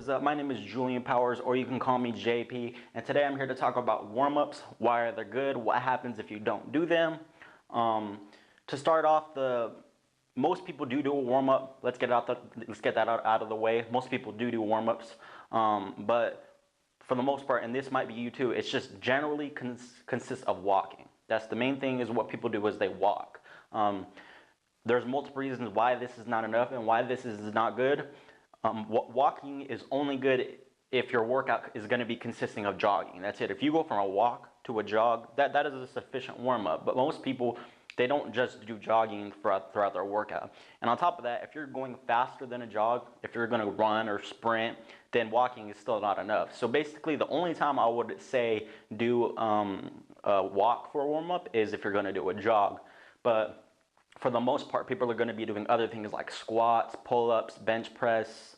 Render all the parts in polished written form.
is up? My name is Julian Powers, or you can call me JP, and today I'm here to talk about warm-ups. Why are they good? What happens if you don't do them? To start off, most people do a warm-up. Let's get that out of the way. Most people do warm-ups, but for the most part, and this might be you too, it's just generally consists of walking. That's the main thing, is what people do is they walk. There's multiple reasons why this is not enough and why this is not good. Walking is only good if your workout is going to be consisting of jogging. That's it. If you go from a walk to a jog, that is a sufficient warm-up. But most people, they don't just do jogging throughout their workout. And on top of that, if you're going faster than a jog, if you're going to run or sprint, then walking is still not enough. So basically, the only time I would say do a walk for a warm-up is if you're going to do a jog. But for the most part, people are going to be doing other things like squats, pull-ups, bench press,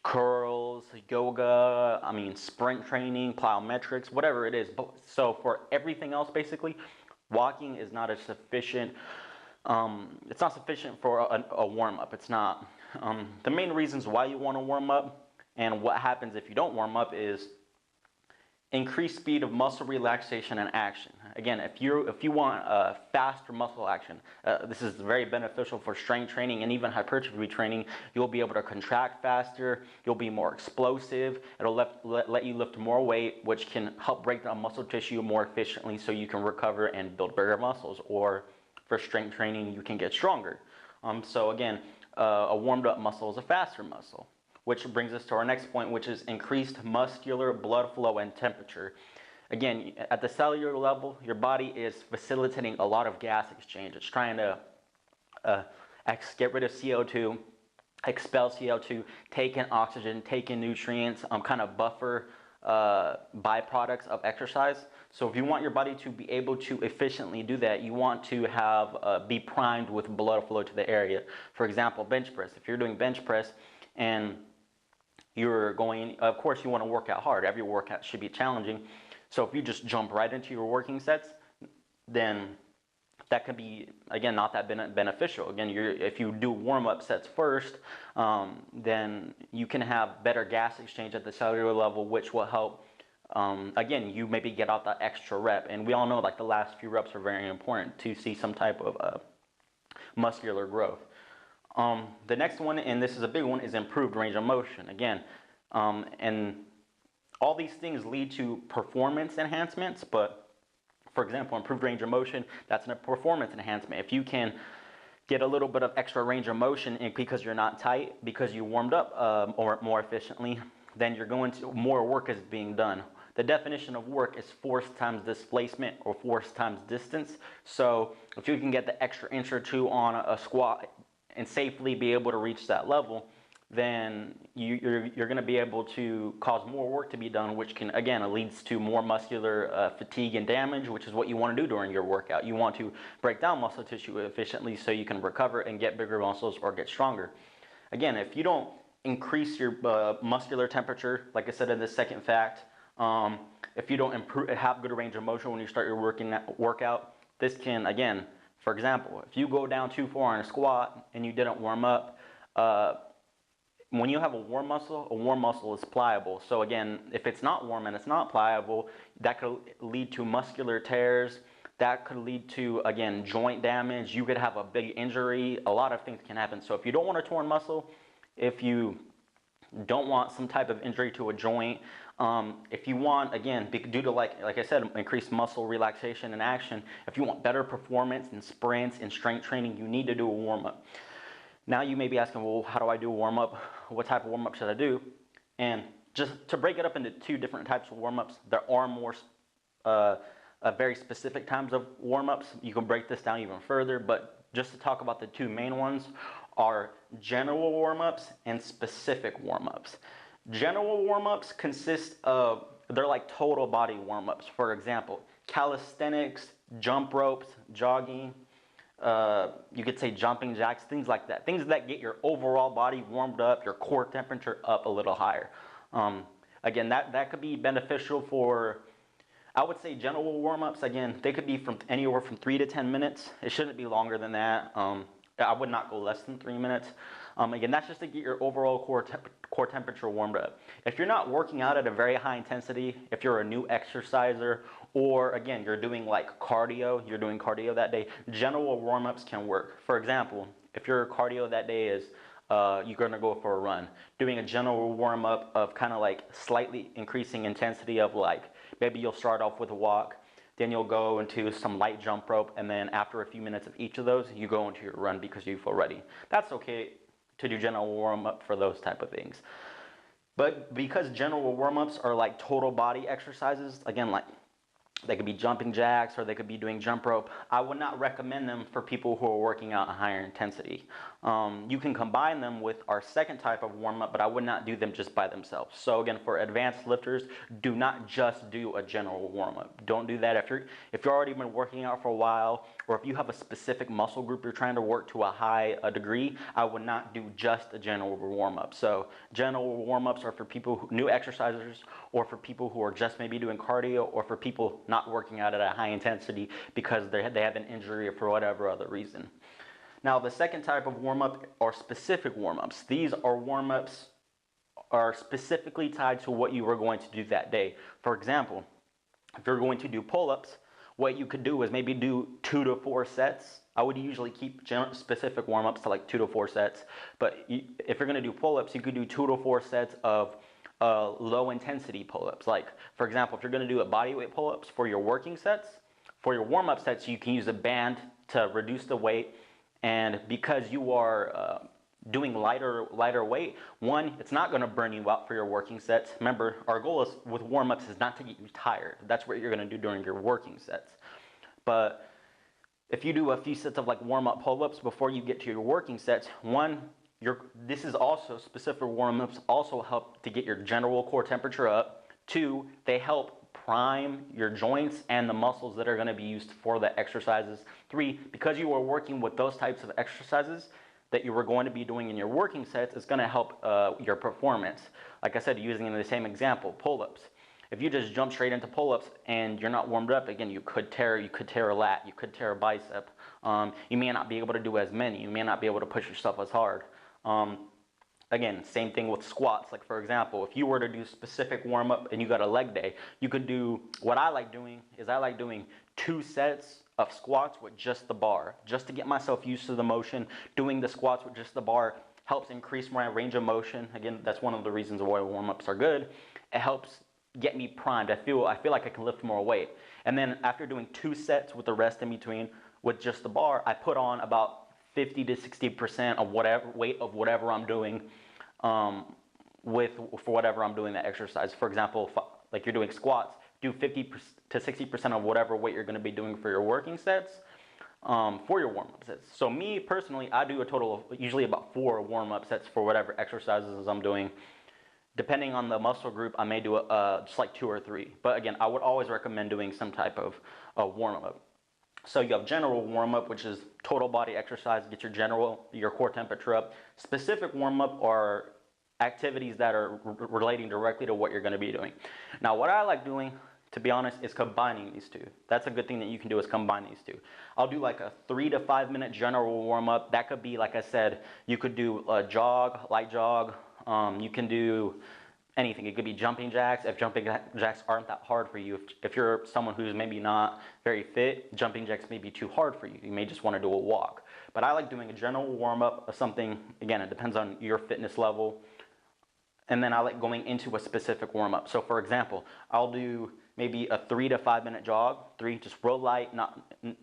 curls, yoga, sprint training, plyometrics, whatever it is. So for everything else, basically, walking is not as sufficient. It's not sufficient for a warm-up. It's not. The main reasons why you want to warm up and what happens if you don't warm up is increased speed of muscle relaxation and action. Again, if you want a faster muscle action, this is very beneficial for strength training and even hypertrophy training. You'll be able to contract faster. You'll be more explosive. It'll let you lift more weight, which can help break down muscle tissue more efficiently, so you can recover and build bigger muscles. Or for strength training, you can get stronger. So again, a warmed up muscle is a faster muscle. Which brings us to our next point, which is increased muscular blood flow and temperature. Again, at the cellular level, your body is facilitating a lot of gas exchange. It's trying to get rid of CO2, expel CO2, take in oxygen, take in nutrients, kind of buffer byproducts of exercise. So if you want your body to be able to efficiently do that, you want to be primed with blood flow to the area. For example, bench press. If you're doing bench press and you're going, of course you want to work out hard. Every workout should be challenging. So if you just jump right into your working sets, then that could be, again, not that beneficial. Again, if you do warm-up sets first, then you can have better gas exchange at the cellular level, which will help, again, you maybe get out that extra rep. And we all know, like, the last few reps are very important to see some type of muscular growth. The next one, and this is a big one, is improved range of motion. Again, and all these things lead to performance enhancements, but for example, improved range of motion, that's a performance enhancement. If you can get a little bit of extra range of motion because you're not tight, because you warmed up more efficiently, then more work is being done. The definition of work is force times displacement, or force times distance. So if you can get the extra inch or two on a squat and safely be able to reach that level, then you're going to be able to cause more work to be done, which can, again, it leads to more muscular fatigue and damage, which is what you want to do during your workout. You want to break down muscle tissue efficiently so you can recover and get bigger muscles or get stronger. Again, if you don't increase your muscular temperature, like I said in the second fact, if you don't have good range of motion when you start your workout, this can, again, for example, if you go down too far on a squat and you didn't warm up, when you have a warm muscle is pliable. So again, if it's not warm and it's not pliable, that could lead to muscular tears. That could lead to, again, joint damage. You could have a big injury. A lot of things can happen. So if you don't want a torn muscle, if you don't want some type of injury to a joint, if you want, again, due to, like I said, increased muscle relaxation and action, if you want better performance in sprints and strength training, you need to do a warm-up. Now you may be asking, well, how do I do a warm-up? What type of warm-up should I do? And just to break it up into two different types of warm-ups, there are more very specific times of warm-ups. You can break this down even further, but just to talk about the two main ones are general warm-ups and specific warm-ups. General warm-ups consist of, they're like total body warm-ups. For example, calisthenics, jump ropes, jogging, you could say jumping jacks, things like that. Things that get your overall body warmed up, your core temperature up a little higher. Again, that could be beneficial for, I would say, general warm-ups. Again, they could be from anywhere from 3 to 10 minutes. It shouldn't be longer than that. I would not go less than 3 minutes. Again, that's just to get your overall core temperature warmed up. If you're not working out at a very high intensity, if you're a new exerciser, or again, you're doing like cardio, you're doing cardio that day, general warm-ups can work. For example, if your cardio that day is you're going to go for a run, doing a general warm-up of kind of like slightly increasing intensity of like, maybe you'll start off with a walk, then you'll go into some light jump rope, and then after a few minutes of each of those, you go into your run because you feel ready. That's okay to do general warm-up for those type of things. But because general warm-ups are like total body exercises, again, like they could be jumping jacks or they could be doing jump rope, I would not recommend them for people who are working out a higher intensity. You can combine them with our second type of warm-up, but I would not do them just by themselves. So again, for advanced lifters, do not just do a general warm-up. Don't do that. If you're already been working out for a while, or if you have a specific muscle group you're trying to work to a high degree, I would not do just a general warm-up. So general warm-ups are for people, new exercisers, or for people who are just maybe doing cardio, or for people not working out at a high intensity because they have an injury or for whatever other reason. Now, the second type of warm-up are specific warm-ups. These are warm-ups are specifically tied to what you are going to do that day. For example, if you're going to do pull-ups, what you could do is maybe do 2 to 4 sets. I would usually keep specific warm-ups to like 2 to 4 sets. But if you're going to do pull-ups, you could do 2 to 4 sets of low intensity pull-ups. Like, for example, if you're going to do a bodyweight pull-ups for your working sets, for your warm-up sets, you can use a band to reduce the weight. And because you are doing lighter weight, one, it's not going to burn you out for your working sets. Remember, our goal is with warm-ups is not to get you tired. That's what you're going to do during your working sets. But if you do a few sets of like warm-up pull-ups before you get to your working sets, one, this is also specific warm-ups also help to get your general core temperature up. Two, they help prime your joints and the muscles that are going to be used for the exercises. Three, because you are working with those types of exercises that you were going to be doing in your working sets, it's going to help your performance. Like I said, using in the same example, pull-ups. If you just jump straight into pull-ups and you're not warmed up, again, you could tear a lat, you could tear a bicep. You may not be able to do as many. You may not be able to push yourself as hard. Again, same thing with squats. Like for example, if you were to do specific warm-up and you got a leg day, you could do, what I like doing is I like doing 2 sets of squats with just the bar, just to get myself used to the motion. Doing the squats with just the bar helps increase my range of motion. Again, that's one of the reasons why warm-ups are good. It helps get me primed. I feel like I can lift more weight. And then after doing 2 sets with the rest in between with just the bar, I put on about 50 to 60% of whatever weight of whatever I'm doing for whatever I'm doing that exercise. For example, like you're doing squats, do 50 to 60% of whatever weight you're going to be doing for your working sets for your warm-up sets. So me personally, I do a total of usually about 4 warm-up sets for whatever exercises I'm doing. Depending on the muscle group, I may do just like 2 or 3. But again, I would always recommend doing some type of warm-up. So you have general warm-up, which is total body exercise, get your core temperature up. Specific warm-up are activities that are relating directly to what you're going to be doing. Now, what I like doing, to be honest, is combining these two. That's a good thing that you can do, is combine these two. I'll do like a 3 to 5 minute general warm-up. That could be, like I said, you could do a jog, light jog. You can do anything. It could be jumping jacks. If jumping jacks aren't that hard for you, if you're someone who's maybe not very fit, jumping jacks may be too hard for you. You may just want to do a walk. But I like doing a general warm-up of something. Again, it depends on your fitness level. And then I like going into a specific warm-up. So for example, I'll do maybe a 3 to 5 minute jog. 3, just real light.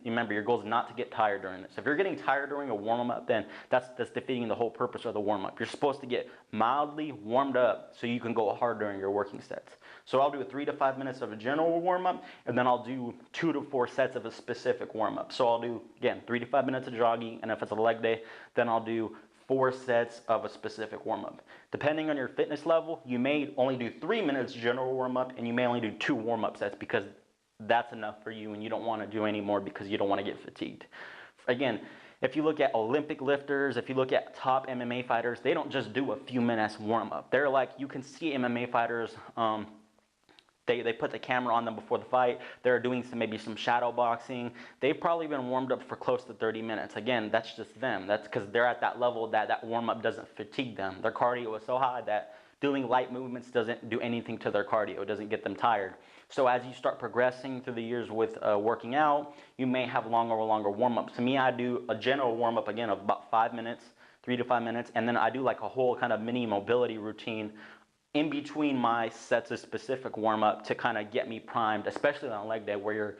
Remember, your goal is not to get tired during this. If you're getting tired during a warm-up, then that's defeating the whole purpose of the warm-up. You're supposed to get mildly warmed up so you can go hard during your working sets. So I'll do 3 to 5 minutes of a general warm-up, and then I'll do 2 to 4 sets of a specific warm-up. So I'll do, again, 3 to 5 minutes of jogging, and if it's a leg day, then I'll do 4 sets of a specific warm-up. Depending on your fitness level, you may only do 3 minutes general warm-up, and you may only do 2 warm-up sets because that's enough for you and you don't want to do any more because you don't want to get fatigued. Again, if you look at Olympic lifters, if you look at top MMA fighters, they don't just do a few minutes warm-up. They're like, you can see MMA fighters They put the camera on them before the fight. They're doing maybe some shadow boxing. They've probably been warmed up for close to 30 minutes. Again, that's just them. That's because they're at that level that warm up doesn't fatigue them. Their cardio is so high that doing light movements doesn't do anything to their cardio. It doesn't get them tired. So as you start progressing through the years with working out, you may have longer warm-ups. To me, I do a general warm-up again of about 5 minutes, 3 to 5 minutes, and then I do like a whole kind of mini mobility routine in between my sets of specific warm-up to kind of get me primed, especially on leg day where you're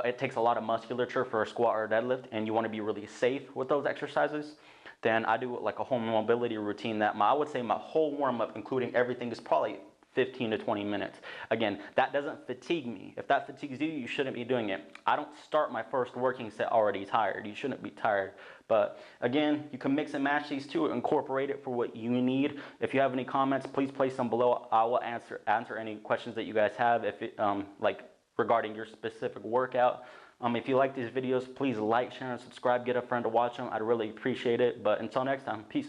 it takes a lot of musculature for a squat or a deadlift, and you want to be really safe with those exercises. Then I do like a whole mobility routine that I would say my whole warm-up, including everything, is probably 15 to 20 minutes. Again, that doesn't fatigue me. If that fatigues you, you shouldn't be doing it. I don't start my first working set already tired. You shouldn't be tired. But again, you can mix and match these two, incorporate it for what you need. If you have any comments, please place them below. I will answer any questions that you guys have if it, like regarding your specific workout. If you like these videos, please like, share, and subscribe. Get a friend to watch them. I'd really appreciate it. But until next time, peace.